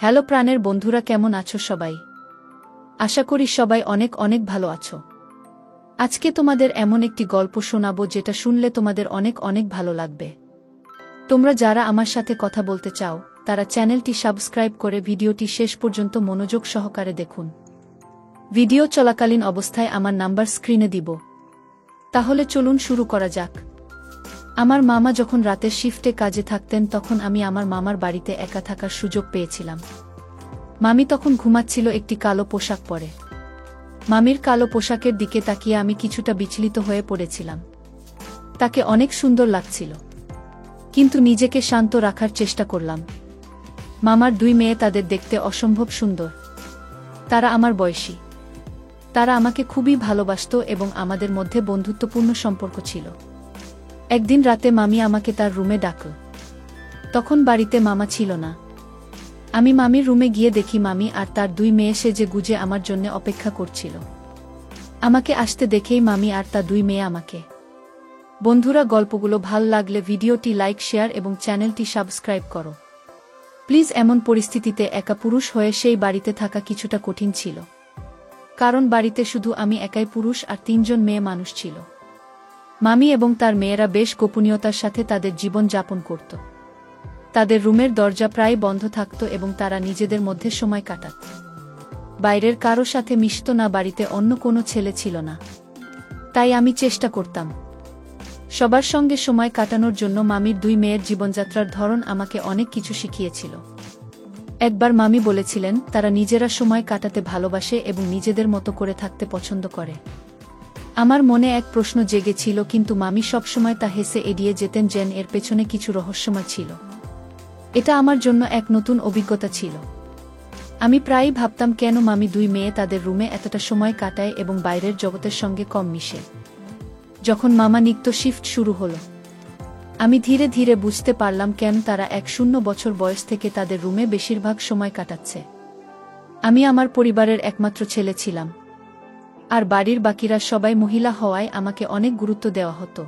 Hello প্রাণের বন্ধুরা, কেমন আছো সবাই? আশা করি সবাই অনেক অনেক ভালো আছো। আজকে তোমাদের এমন একটি গল্প শোনাবো যেটা শুনলে তোমাদের অনেক অনেক ভালো লাগবে। তোমরা যারা আমার সাথে কথা বলতে চাও তারা চ্যানেলটি সাবস্ক্রাইব করে ভিডিওটি শেষ পর্যন্ত মনোযোগ সহকারে দেখুন। ভিডিও চলাকালীন অবস্থায় আমার নাম্বার স্ক্রিনে দিব। তাহলে চলুন শুরু করা যাক। আমার মামা যখন রাতের শিফটে কাজে থাকতেন তখন আমি আমার মামার বাড়িতে একা থাকার সুযোগ পেয়েছিলাম। মামি তখন ঘুমাচ্ছিল একটি কালো পোশাক পরে। মামির কালো পোশাকের দিকে তাকিয়ে আমি কিছুটা বিচলিত হয়ে পড়েছিলাম। তাকে অনেক সুন্দর লাগছিল, কিন্তু নিজেকে শান্ত রাখার চেষ্টা করলাম। মামার দুই মেয়ে, তাদের দেখতে অসম্ভব সুন্দর। তারা আমার বয়সী। তারা আমাকে খুবই ভালোবাসত এবং আমাদের মধ্যে বন্ধুত্বপূর্ণ সম্পর্ক ছিল। একদিন রাতে মামি আমাকে তার রুমে ডাকল। তখন বাড়িতে মামা ছিল না। আমি মামির রুমে গিয়ে দেখি মামি আর তার দুই মেয়ে সেজে গুজে আমার জন্য অপেক্ষা করছিল। আমাকে আসতে দেখেই মামি আর তার দুই মেয়ে আমাকে। বন্ধুরা, গল্পগুলো ভাল লাগলে ভিডিওটি লাইক, শেয়ার এবং চ্যানেলটি সাবস্ক্রাইব করো প্লিজ। এমন পরিস্থিতিতে একা পুরুষ হয়ে সেই বাড়িতে থাকা কিছুটা কঠিন ছিল, কারণ বাড়িতে শুধু আমি একাই পুরুষ আর তিনজন মেয়ে মানুষ ছিল। মামি এবং তার মেয়েরা বেশ গোপনীয়তার সাথে তাদের জীবন যাপন করত। তাদের রুমের দরজা প্রায় বন্ধ থাকত এবং তারা নিজেদের মধ্যে সময় কাটাত। বাইরের কারো সাথে মিশত না, বাড়িতে অন্য কোনো ছেলে ছিল না। তাই আমি চেষ্টা করতাম সবার সঙ্গে সময় কাটানোর জন্য। মামির দুই মেয়ের জীবনযাত্রার ধরন আমাকে অনেক কিছু শিখিয়েছিল। একবার মামি বলেছিলেন তারা নিজেরা সময় কাটাতে ভালোবাসে এবং নিজেদের মতো করে থাকতে পছন্দ করে। আমার মনে এক প্রশ্ন জেগেছিল, কিন্তু মামি সবসময় তা হেসে এড়িয়ে যেতেন, যেন এর পেছনে কিছু রহস্যময় ছিল। এটা আমার জন্য এক নতুন অভিজ্ঞতা ছিল। আমি প্রায়ই ভাবতাম কেন মামি দুই মেয়ে তাদের রুমে এতটা সময় কাটায় এবং বাইরের জগতের সঙ্গে কম মিশে। যখন মামা নিত্য শিফট শুরু হলো, আমি ধীরে ধীরে বুঝতে পারলাম কেন তারা ১০ বছর বয়স থেকে তাদের রুমে বেশিরভাগ সময় কাটাচ্ছে। আমি আমার পরিবারের একমাত্র ছেলে ছিলাম, আর বাড়ির বাকিরা সবাই মহিলা হওয়ায় আমাকে অনেক গুরুত্ব দেওয়া হতো।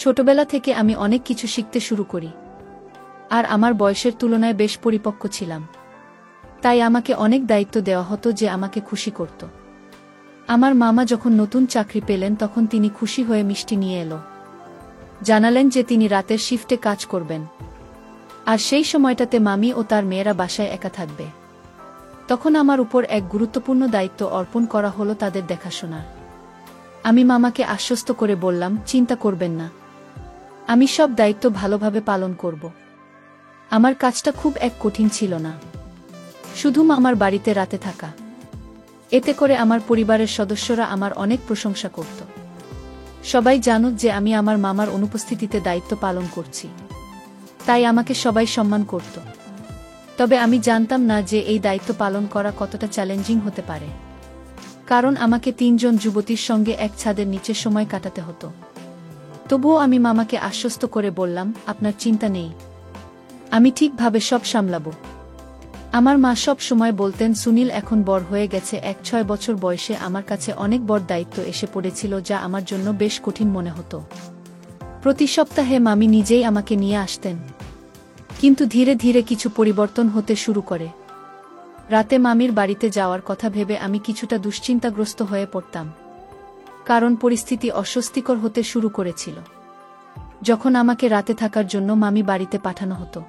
ছোটবেলা থেকে আমি অনেক কিছু শিখতে শুরু করি, আর আমার বয়সের তুলনায় বেশ পরিপক্ক ছিলাম। তাই আমাকে অনেক দায়িত্ব দেওয়া হতো যে আমাকে খুশি করত। আমার মামা যখন নতুন চাকরি পেলেন তখন তিনি খুশি হয়ে মিষ্টি নিয়ে এলো। জানালেন যে তিনি রাতের শিফটে কাজ করবেন, আর সেই সময়টাতে মামি ও তার মেয়েরা বাসায় একা থাকবে। তখন আমার উপর এক গুরুত্বপূর্ণ দায়িত্ব অর্পণ করা হলো, তাদের দেখাশোনার। আমি মামাকে আশ্বস্ত করে বললাম, চিন্তা করবেন না, আমি সব দায়িত্ব ভালোভাবে পালন করব। আমার কাজটা খুব এক কঠিন ছিল না, শুধু মামার বাড়িতে রাতে থাকা। এতে করে আমার পরিবারের সদস্যরা আমার অনেক প্রশংসা করত। সবাই জানুক যে আমি আমার মামার অনুপস্থিতিতে দায়িত্ব পালন করছি, তাই আমাকে সবাই সম্মান করত। তবে আমি জানতাম না যে এই দায়িত্ব পালন করা কতটা চ্যালেঞ্জিং হতে পারে, কারণ আমাকে তিনজন যুবতীর সঙ্গে এক ছাদের নিচে সময় কাটাতে হতো। তবুও আমি মামাকে আশ্বস্ত করে বললাম, আপনার চিন্তা নেই, আমি ঠিকভাবে সব সামলাব। আমার মা সব সময় বলতেন, সুনীল এখন বড় হয়ে গেছে। ৬ বছর বয়সে আমার কাছে অনেক বড় দায়িত্ব এসে পড়েছিল, যা আমার জন্য বেশ কঠিন মনে হতো। প্রতি সপ্তাহে মামি নিজেই আমাকে নিয়ে আসতেন, কিন্তু ধীরে ধীরে কিছু পরিবর্তন হতে শুরু করে। রাতে মামির বাড়িতে যাওয়ার কথা ভেবে আমি কিছুটা দুশ্চিন্তাগ্রস্ত হয়ে পড়তাম, কারণ পরিস্থিতি অস্বস্তিকর হতে শুরু করেছিল। যখন আমাকে রাতে থাকার জন্য মামি বাড়িতে পাঠানো হতো,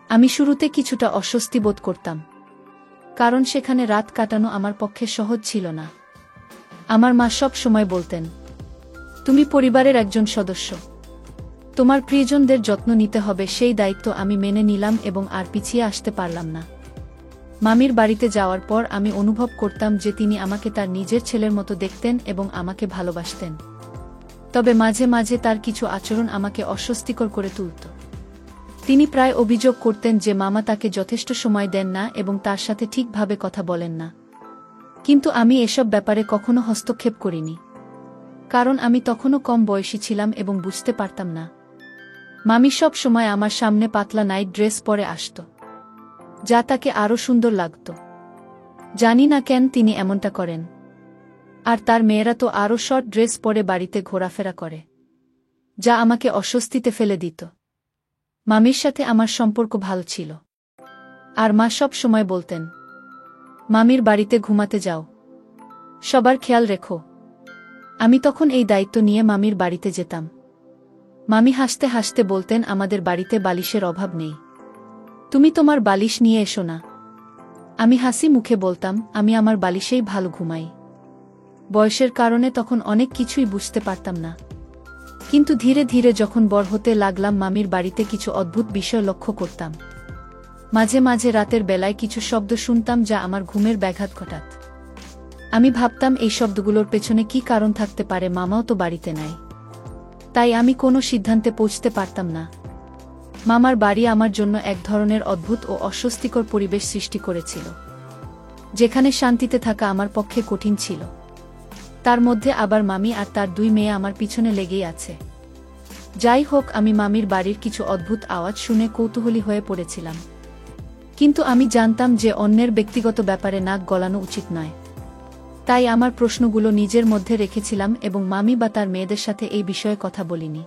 আমি শুরুতে কিছুটা অস্বস্তি বোধ করতাম, কারণ সেখানে রাত কাটানো আমার পক্ষে সহজ ছিল না। আমার মা সব সময় বলতেন, তুমি পরিবারের একজন সদস্য, তোমার প্রিয়জনদের যত্ন নিতে হবে। সেই দায়িত্ব আমি মেনে নিলাম এবং আর পিছিয়ে আসতে পারলাম না। মামির বাড়িতে যাওয়ার পর আমি অনুভব করতাম যে তিনি আমাকে তার নিজের ছেলের মতো দেখতেন এবং আমাকে ভালোবাসতেন। তবে মাঝে মাঝে তার কিছু আচরণ আমাকে অস্বস্তিকর করে তুলত। তিনি প্রায় অভিযোগ করতেন যে মামা তাকে যথেষ্ট সময় দেন না এবং তার সাথে ঠিকভাবে কথা বলেন না। কিন্তু আমি এসব ব্যাপারে কখনো হস্তক্ষেপ করিনি, কারণ আমি তখনও কম বয়সী ছিলাম এবং বুঝতে পারতাম না। মামি সব সময় আমার সামনে পাতলা নাইট ড্রেস পরে আসত, যা তাকে আরও সুন্দর লাগত। জানি না কেন তিনি এমনটা করেন। আর তার মেয়েরা তো আরও শর্ট ড্রেস পরে বাড়িতে ঘোরাফেরা করে, যা আমাকে অস্বস্তিতে ফেলে দিত। মামির সাথে আমার সম্পর্ক ভালো ছিল, আর মা সব সময় বলতেন, মামির বাড়িতে ঘুমাতে যাও, সবার খেয়াল রেখো। আমি তখন এই দায়িত্ব নিয়ে মামির বাড়িতে যেতাম। মামি হাসতে হাসতে বলতেন, আমাদের বাড়িতে বালিশের অভাব নেই, তুমি তোমার বালিশ নিয়ে এসো না। আমি হাসি মুখে বলতাম, আমি আমার বালিশেই ভালো ঘুমাই। বয়সের কারণে তখন অনেক কিছুই বুঝতে পারতাম না, কিন্তু ধীরে ধীরে যখন বড় হতে লাগলাম মামির বাড়িতে কিছু অদ্ভুত বিষয় লক্ষ্য করতাম। মাঝে মাঝে রাতের বেলায় কিছু শব্দ শুনতাম যা আমার ঘুমের ব্যাঘাত ঘটাত। আমি ভাবতাম এই শব্দগুলোর পেছনে কি কারণ থাকতে পারে, মামাও তো বাড়িতে নাই। তাই আমি কোনো সিদ্ধান্তে পৌঁছতে পারতাম না। মামার বাড়ি আমার জন্য এক ধরনের অদ্ভুত ও অস্বস্তিকর পরিবেশ সৃষ্টি করেছিল, যেখানে শান্তিতে থাকা আমার পক্ষে কঠিন ছিল। তার মধ্যে আবার মামি আর তার 2 মেয়ে আমার পিছনে লেগেই আছে। যাই হোক, আমি মামির বাড়ির কিছু অদ্ভুত আওয়াজ শুনে কৌতূহলী হয়ে পড়েছিলাম, কিন্তু আমি জানতাম যে অন্যের ব্যক্তিগত ব্যাপারে নাক গলানো উচিত নয়। তাই আমার প্রশ্নগুলো নিজের মধ্যে রেখেছিলাম এবং মামি বা তার মেয়েদের সাথে এই বিষয়ে কথা বলিনি।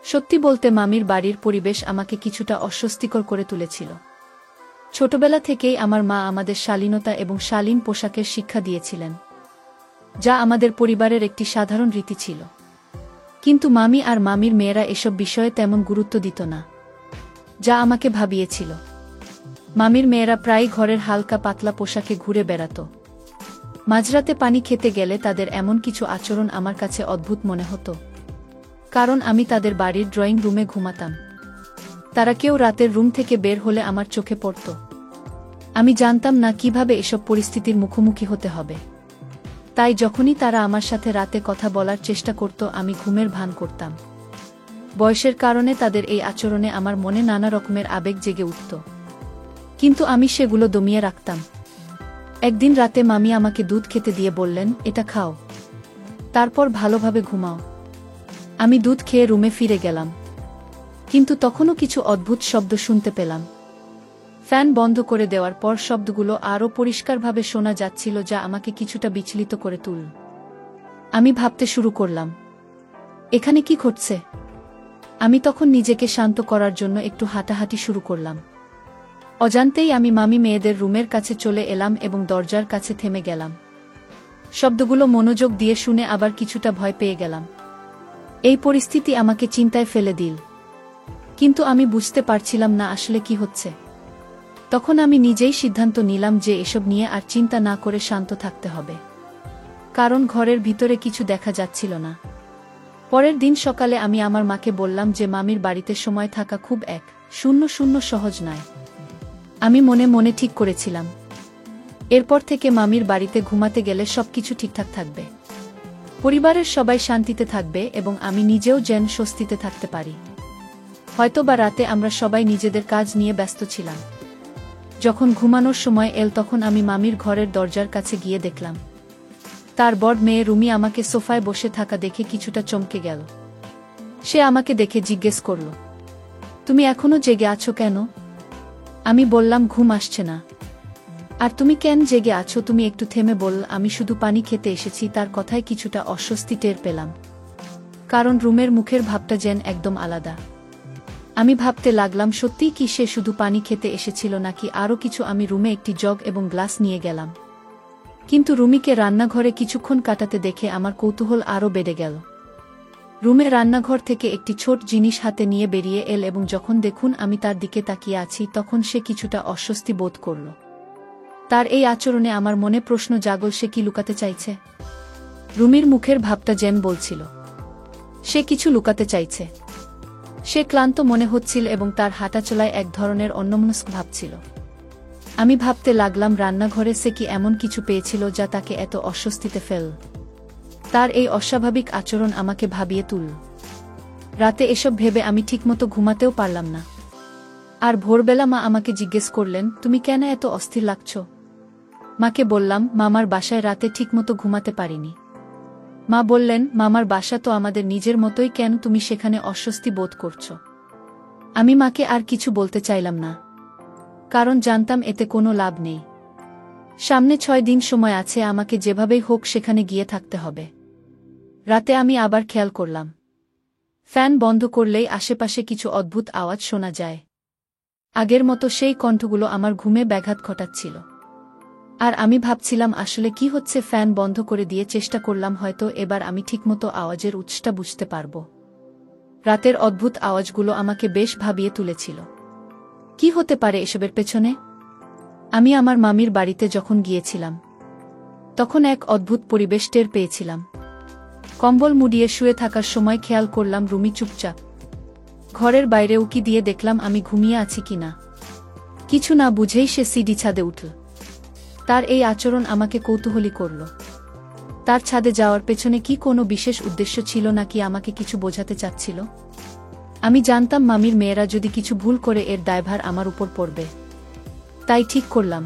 সত্যি বলতে মামির বাড়ির পরিবেশ আমাকে কিছুটা অস্বস্তিকর করে তুলেছিল। ছোটবেলা থেকেই আমার মা আমাদের শালীনতা এবং শালীন পোশাকের শিক্ষা দিয়েছিলেন, যা আমাদের পরিবারের একটি সাধারণ রীতি ছিল। কিন্তু মামি আর মামির মেয়েরা এসব বিষয়ে তেমন গুরুত্ব দিত না, যা আমাকে ভাবিয়েছিল। মামির মেয়েরা প্রায়ই ঘরের হালকা পাতলা পোশাকে ঘুরে বেড়াত। মাঝরাতে পানি খেতে গেলে তাদের এমন কিছু আচরণ আমার কাছে অদ্ভুত মনে হতো, কারণ আমি তাদের বাড়ির ড্রয়িং রুমে ঘুমাতাম। তারা কেউ রাতের রুম থেকে বের হলে আমার চোখে পড়ত। আমি জানতাম না কিভাবে এসব পরিস্থিতির মুখোমুখি হতে হবে। তাই যখনই তারা আমার সাথে রাতে কথা বলার চেষ্টা করত, আমি ঘুমের ভান করতাম। বয়সের কারণে তাদের এই আচরণে আমার মনে নানা রকমের আবেগ জেগে উঠত, কিন্তু আমি সেগুলো দমিয়ে রাখতাম। একদিন রাতে মামি আমাকে দুধ খেতে দিয়ে বললেন, এটা খাও, তারপর ভালোভাবে ঘুমাও। আমি দুধ খেয়ে রুমে ফিরে গেলাম, কিন্তু তখনও কিছু অদ্ভুত শব্দ শুনতে পেলাম। ফ্যান বন্ধ করে দেওয়ার পর শব্দগুলো আরও পরিষ্কারভাবে শোনা যাচ্ছিল, যা আমাকে কিছুটা বিচলিত করে তুলল। আমি ভাবতে শুরু করলাম, এখানে কি ঘটছে? আমি তখন নিজেকে শান্ত করার জন্য একটু হাঁটাহাঁটি শুরু করলাম। অজান্তেই আমি মামি মেয়েদের রুমের কাছে চলে এলাম এবং দরজার কাছে থেমে গেলাম। শব্দগুলো মনোযোগ দিয়ে শুনে আবার কিছুটা ভয় পেয়ে গেলাম। এই পরিস্থিতি আমাকে চিন্তায় ফেলে দিল, কিন্তু আমি বুঝতে পারছিলাম না আসলে কি হচ্ছে। তখন আমি নিজেই সিদ্ধান্ত নিলাম যে এসব নিয়ে আর চিন্তা না করে শান্ত থাকতে হবে, কারণ ঘরের ভিতরে কিছু দেখা যাচ্ছিল না। পরের দিন সকালে আমি আমার মাকে বললাম যে মামির বাড়িতে সময় থাকা খুব 1-0-0 সহজ নয়। আমি মনে মনে ঠিক করেছিলাম, এরপর থেকে মামির বাড়িতে ঘুমাতে গেলে সবকিছু ঠিকঠাক থাকবে, পরিবারের সবাই শান্তিতে থাকবে এবং আমি নিজেও যেন স্বস্তিতে থাকতে পারি। হয়তোবা রাতে আমরা সবাই নিজেদের কাজ নিয়ে ব্যস্ত ছিলাম। যখন ঘুমানোর সময় এল, তখন আমি মামির ঘরের দরজার কাছে গিয়ে দেখলাম তার বড় মেয়ে রুমি আমাকে সোফায় বসে থাকা দেখে কিছুটা চমকে গেল। সে আমাকে দেখে জিজ্ঞেস করল, তুমি এখনো জেগে আছো কেন? আমি বললাম, ঘুম আসছে না। আর তুমি কেন জেগে আছো? তুমি একটু থেমে বলল, আমি শুধু পানি খেতে এসেছি। তার কথায় কিছুটা অস্বস্তি টের পেলাম, কারণ রুমের মুখের ভাবটা যেন একদম আলাদা। আমি ভাবতে লাগলাম, সত্যিই কি সে শুধু পানি খেতে এসেছিল নাকি আরও কিছু? আমি রুমে একটি জগ এবং গ্লাস নিয়ে গেলাম, কিন্তু রুমিকে রান্নাঘরে কিছুক্ষণ কাটাতে দেখে আমার কৌতূহল আরও বেড়ে গেল। রুমে রান্নাঘর থেকে একটি ছোট জিনিস হাতে নিয়ে বেরিয়ে এল এবং যখন দেখুন আমি তার দিকে তাকিয়ে আছি, তখন সে কিছুটা অস্বস্তি বোধ করল। তার এই আচরণে আমার মনে প্রশ্ন জাগল, সে কি লুকাতে চাইছে? রুমির মুখের ভাবটা যেন বলছিল সে কিছু লুকাতে চাইছে। সে ক্লান্ত মনে হচ্ছিল এবং তার হাঁটাচলায় এক ধরনের অন্যমনস্ক ভাব ছিল। আমি ভাবতে লাগলাম, রান্নাঘরে সে কি এমন কিছু পেয়েছিল যা তাকে এত অস্বস্তিতে ফেল? তার এই অস্বাভাবিক আচরণ আমাকে ভাবিয়ে তুলল। রাতে এসব ভেবে আমি ঠিকমতো ঘুমাতেও পারলাম না। আর ভোরবেলা মা আমাকে জিজ্ঞেস করলেন, তুমি কেন এত অস্থির লাগছ? মাকে বললাম, মামার বাসায় রাতে ঠিকমতো ঘুমাতে পারিনি। মা বললেন, মামার বাসা তো আমাদের নিজের মতোই, কেন তুমি সেখানে অস্বস্তি বোধ করছ? আমি মাকে আর কিছু বলতে চাইলাম না, কারণ জানতাম এতে কোনো লাভ নেই। সামনে 6 দিন সময় আছে, আমাকে যেভাবেই হোক সেখানে গিয়ে থাকতে হবে। রাতে আমি আবার খেয়াল করলাম, ফ্যান বন্ধ করলেই আশেপাশে কিছু অদ্ভুত আওয়াজ শোনা যায়। আগের মতো সেই কণ্ঠগুলো আমার ঘুমে ব্যাঘাত ঘটাচ্ছিল। আর আমি ভাবছিলাম আসলে কি হচ্ছে। ফ্যান বন্ধ করে দিয়ে চেষ্টা করলাম, হয়তো এবার আমি ঠিকমতো আওয়াজের উৎসটা বুঝতে পারব। রাতের অদ্ভুত আওয়াজগুলো আমাকে বেশ ভাবিয়ে তুলেছিল। কি হতে পারে এসবের পেছনে? আমি আমার মামির বাড়িতে যখন গিয়েছিলাম তখন এক অদ্ভুত পরিবেশ টের পেয়েছিলাম। কম্বল মুড়িয়ে শুয়ে থাকার সময় খেয়াল করলাম রুমি চুপচাপ। ঘরের বাইরে উকি দিয়ে দেখলাম আমি ঘুমিয়ে আছি কিনা। কিছু না বুঝেই সে সিঁড়ি ছাদে উঠল। তার এই আচরণ আমাকে কৌতূহলী করল। তার ছাদে যাওয়ার পেছনে কি কোনো বিশেষ উদ্দেশ্য ছিল নাকি আমাকে কিছু বোঝাতে চাচ্ছিল? আমি জানতাম মামির মেয়েরা যদি কিছু ভুল করে এর দায়ভার আমার উপর পড়বে। তাই ঠিক করলাম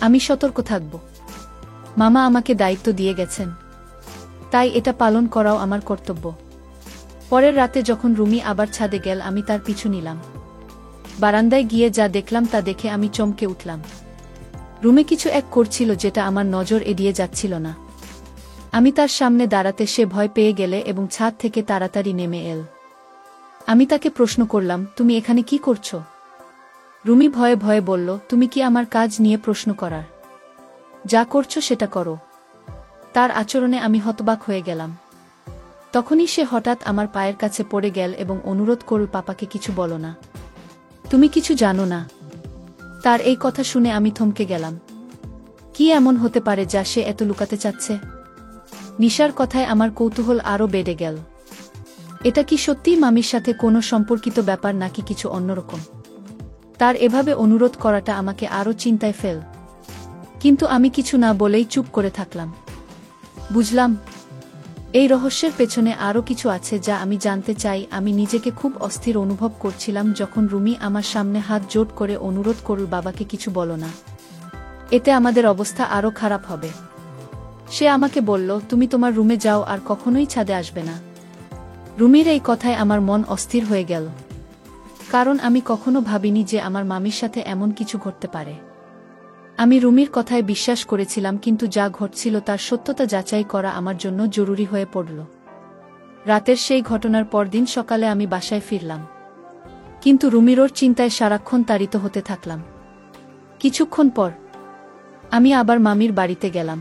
আমি সতর্ক থাকব। মামা আমাকে দায়িত্ব দিয়ে গেছেন, তাই এটা পালন করাও আমার কর্তব্য। পরের রাতে যখন রুমি আবার ছাদে গেল আমি তার পিছু নিলাম। বারান্দায় গিয়ে যা দেখলাম তা দেখে আমি চমকে উঠলাম। রুমে কিছু এক করছিল যেটা আমার নজর এড়িয়ে যাচ্ছিল না। আমি তার সামনে দাঁড়াতে সে ভয় পেয়ে গেলে এবং ছাদ থেকে তাড়াতাড়ি নেমে এল। আমি তাকে প্রশ্ন করলাম, তুমি এখানে কি করছো? রুমি ভয়ে ভয়ে বলল, তুমি কি আমার কাজ নিয়ে প্রশ্ন করার? যা করছো সেটা করো। তার আচরণে আমি হতবাক হয়ে গেলাম। তখনই সে হঠাৎ আমার পায়ের কাছে পড়ে গেল এবং অনুরোধ করল, পাপাকে কিছু বলো না, তুমি কিছু জানো না। তার এই কথা শুনে আমি থমকে গেলাম। কি এমন হতে পারে যা সে এত লুকাতে চাচ্ছে? নিশার কথায় আমার কৌতূহল আরও বেড়ে গেল। এটা কি সত্যিই মামির সাথে কোনো সম্পর্কিত ব্যাপার নাকি কিছু অন্যরকম? তার এভাবে অনুরোধ করাটা আমাকে আরও চিন্তায় ফেল। কিন্তু আমি কিছু না বলেই চুপ করে থাকলাম। বুঝলাম এই রহস্যের পেছনে আরও কিছু আছে যা আমি জানতে চাই। আমি নিজেকে খুব অস্থির অনুভব করছিলাম যখন রুমি আমার সামনে হাত জোড় করে অনুরোধ করল, বাবাকে কিছু বলো না, এতে আমাদের অবস্থা আরও খারাপ হবে। সে আমাকে বলল, তুমি তোমার রুমে যাও আর কখনোই ছাদে আসবে না। রুমির এই কথায় আমার মন অস্থির হয়ে গেল, কারণ আমি কখনো ভাবিনি যে আমার মামির সাথে এমন কিছু ঘটতে পারে। আমি রুমির কথায় বিশ্বাস করেছিলাম, কিন্তু যা ঘটছিল তার সত্যতা যাচাই করা আমার জন্য জরুরি হয়ে পড়ল। রাতের সেই ঘটনার পরদিন সকালে আমি বাসায় ফিরলাম, কিন্তু রুমির চিন্তায় সারাক্ষণ তাড়িত হতে থাকলাম। কিছুক্ষণ পর আমি আবার মামির বাড়িতে গেলাম,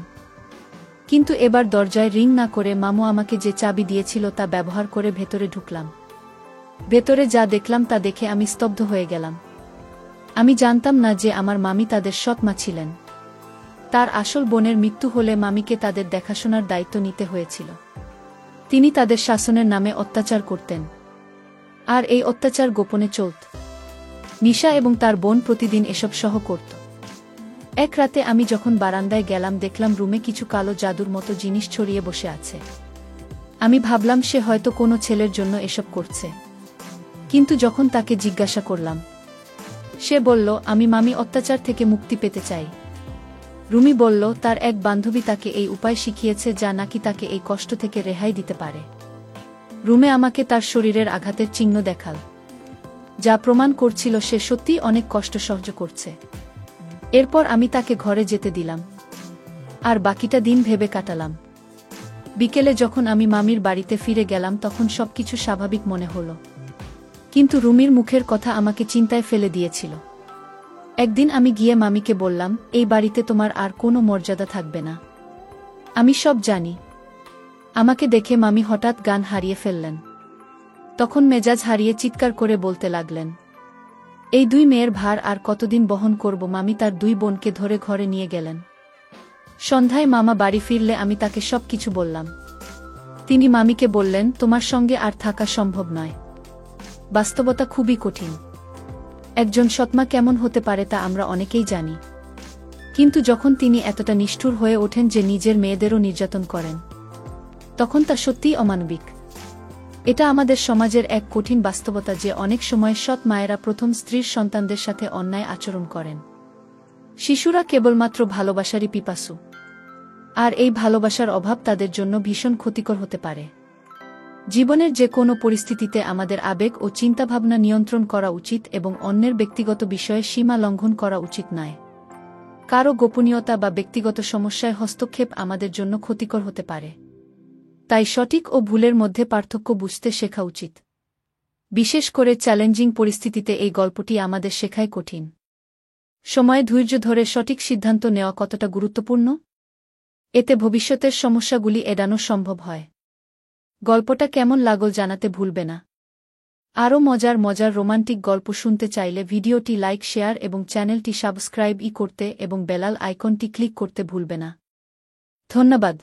কিন্তু এবার দরজায় রিং না করে মামু আমাকে যে চাবি দিয়েছিল তা ব্যবহার করে ভেতরে ঢুকলাম। ভেতরে যা দেখলাম তা দেখে আমি স্তব্ধ হয়ে গেলাম। আমি জানতাম না যে আমার মামি তাদের সৎ মা ছিলেন। তার আসল বোনের মৃত্যু হলে মামিকে তাদের দেখাশোনার দায়িত্ব নিতে হয়েছিল। তিনি তাদের শাসনের নামে অত্যাচার করতেন, আর এই অত্যাচার গোপনে চলত। নিশা এবং তার বোন প্রতিদিন এসব সহ করত। এক রাতে আমি যখন বারান্দায় গেলাম দেখলাম রুমে কিছু কালো জাদুর মতো জিনিস ছড়িয়ে বসে আছে। আমি ভাবলাম সে হয়তো কোনো ছেলের জন্য এসব করছে, কিন্তু যখন তাকে জিজ্ঞাসা করলাম সে বলল, আমি মামি অত্যাচার থেকে মুক্তি পেতে চাই। রুমি বলল, তার এক বান্ধবী তাকে এই উপায় শিখিয়েছে যা নাকি তাকে এই কষ্ট থেকে রেহাই দিতে পারে। রুমে আমাকে তার শরীরের আঘাতের চিহ্ন দেখাল, যা প্রমাণ করছিল সে সত্যিই অনেক কষ্ট সহ্য করছে। এরপর আমি তাকে ঘরে যেতে দিলাম, আর বাকিটা দিন ভেবে কাটালাম। বিকেলে যখন আমি মামির বাড়িতে ফিরে গেলাম তখন সবকিছু স্বাভাবিক মনে হলো, কিন্তু রুমির মুখের কথা আমাকে চিন্তায় ফেলে দিয়েছিল। একদিন আমি গিয়ে মামিকে বললাম, এই বাড়িতে তোমার আর কোনো মর্যাদা থাকবে না, আমি সব জানি। আমাকে দেখে মামি হঠাৎ গান হারিয়ে ফেললেন। তখন মেজাজ হারিয়ে চিৎকার করে বলতে লাগলেন, এই দুই মেয়ের ভার আর কতদিন বহন করব। মামি তার দুই বোনকে ধরে ঘরে নিয়ে গেলেন। সন্ধ্যায় মামা বাড়ি ফিরলে আমি তাকে সব কিছু বললাম। তিনি মামিকে বললেন, তোমার সঙ্গে আর থাকা সম্ভব নয়। বাস্তবতা খুবই কঠিন। একজন সৎমা কেমন হতে পারে তা আমরা অনেকেই জানি, কিন্তু যখন তিনি এতটা নিষ্ঠুর হয়ে ওঠেন যে নিজের মেয়েদেরও নির্যাতন করেন, তখন তা সত্যিই অমানবিক। এটা আমাদের সমাজের এক কঠিন বাস্তবতা যে অনেক সময় সৎ মায়েরা প্রথম স্ত্রীর সন্তানদের সাথে অন্যায় আচরণ করেন। শিশুরা কেবলমাত্র ভালোবাসারই পিপাসু, আর এই ভালোবাসার অভাব তাদের জন্য ভীষণ ক্ষতিকর হতে পারে। জীবনের যে কোনো পরিস্থিতিতে আমাদের আবেগ ও চিন্তাভাবনা নিয়ন্ত্রণ করা উচিত এবং অন্যের ব্যক্তিগত বিষয়ে সীমা লঙ্ঘন করা উচিত নয়। কারও গোপনীয়তা বা ব্যক্তিগত সমস্যায় হস্তক্ষেপ আমাদের জন্য ক্ষতিকর হতে পারে। তাই সঠিক ও ভুলের মধ্যে পার্থক্য বুঝতে শেখা উচিত। বিশেষ করে চ্যালেঞ্জিং পরিস্থিতিতে এই গল্পটি আমাদের শেখায় কঠিন সময়ে ধৈর্য ধরে সঠিক সিদ্ধান্ত নেওয়া কতটা গুরুত্বপূর্ণ। এতে ভবিষ্যতের সমস্যাগুলি এড়ানো সম্ভব হয়। গল্পটা কেমন লাগল জানাতে ভুলবে না। আরও মজার মজার রোমান্টিক গল্প শুনতে চাইলে ভিডিওটি লাইক, শেয়ার এবং চ্যানেলটি সাবস্ক্রাইব করতে এবং বেল আইকনটি ক্লিক করতে ভুলবে না। ধন্যবাদ।